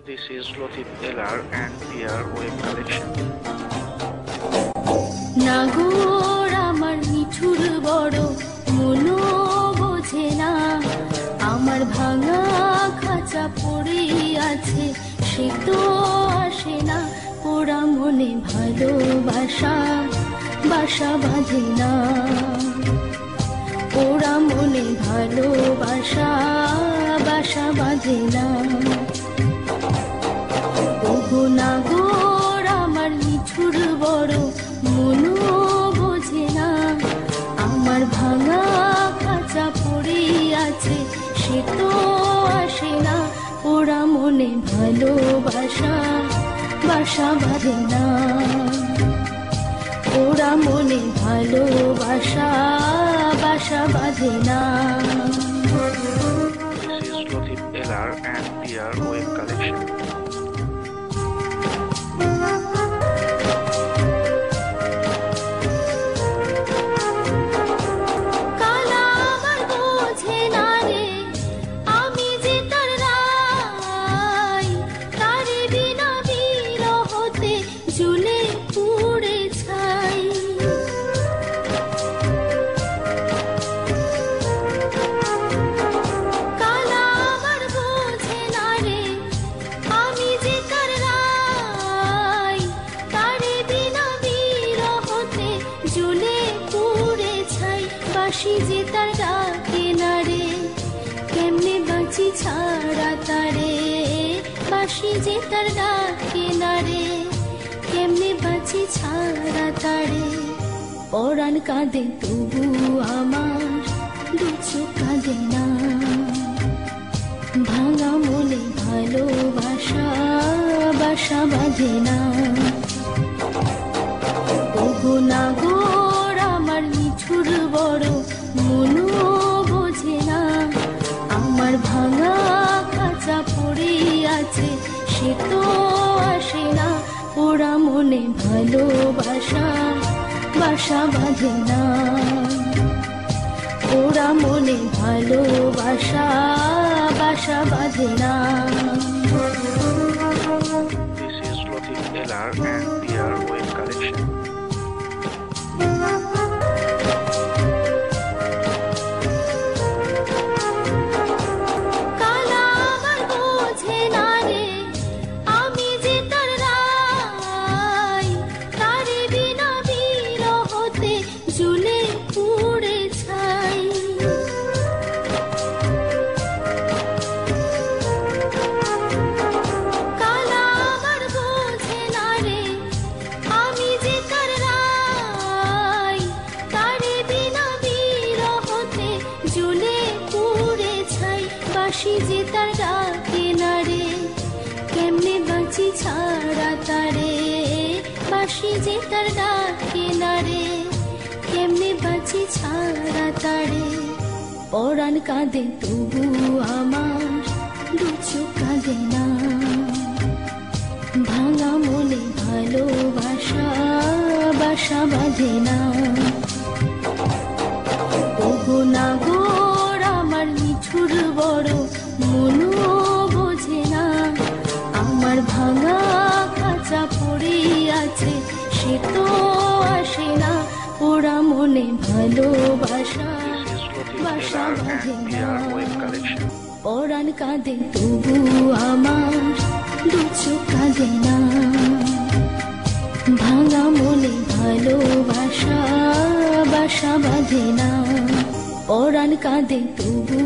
This is Latif LR and PR web collection. নাগর আমার মিঠুর বড় মনো বোঝে না, আমার ভাঙা খাঁচা পড়ে আছে সে তো আসে না, ওরা মনে ভালোবাসা বাসা বাঁধে না, ওরা মনে ভালোবাসা বাসা বাঁধে না। ওগো নাগর আমার মিঠুর বড় মনো বোঝে না, আমার ভাঙা খাঁচা পড়ে আছে সে তো আসে না, ওরা মনে ভালোবাসা বাসা বাঁধে না, ওরা মনে ভালোবাসা বাসা বাঁধে না। This is Latif LR and PR web collection. বাঁশি যে তার ডাকে না রে, কেমনে বাঁচি ছাড়া তারে, বাঁশি যে তার ডাকে না রে, কেমনে বাঁচি ছাড়া তারে। পরাণ কাঁদে তবু আমার দু চোখ কাঁদে না, ভাঙা মনে ভালোবাসা বাসা বাঁধে না। ওগো নাগর আমার মিঠুর বড় মনো বোঝে না, আমার ভাঙা খাঁচা পড়ে আছে সে তো আসে না, ওরা মনে ভালোবাসা বাসা বাঁধে না, ওরা মনে ভালোবাসা বাসা বাঁধে না। This is Latif LR and PR web collection. বাঁশি যে তার ডাকে না রে, কেমনে বাঁচি ছাড়া তারে, বাঁশি যে তার ডাকে না রে, কেমনে বাঁচি ছাড়া তারে। পরাণ কাঁদে তবু আমার দু চোখ কাঁদে না, ভাঙা মনে ভালোবাসা বাসা বাঁধে না। ওগো নাগর আমার মিঠুর বড় মনো বোঝে না, আমার ভাঙা খাঁচা পড়ে আছে সে তো আসে না, ওরা মনে ভালোবাসা বাসা বাঁধে না। পরাণ কাঁদে তবু আমার দু চোখ কাঁদে না, ভাঙা মনে ভালোবাসা বাসা বাঁধে না, পরাণ কাঁদে তবু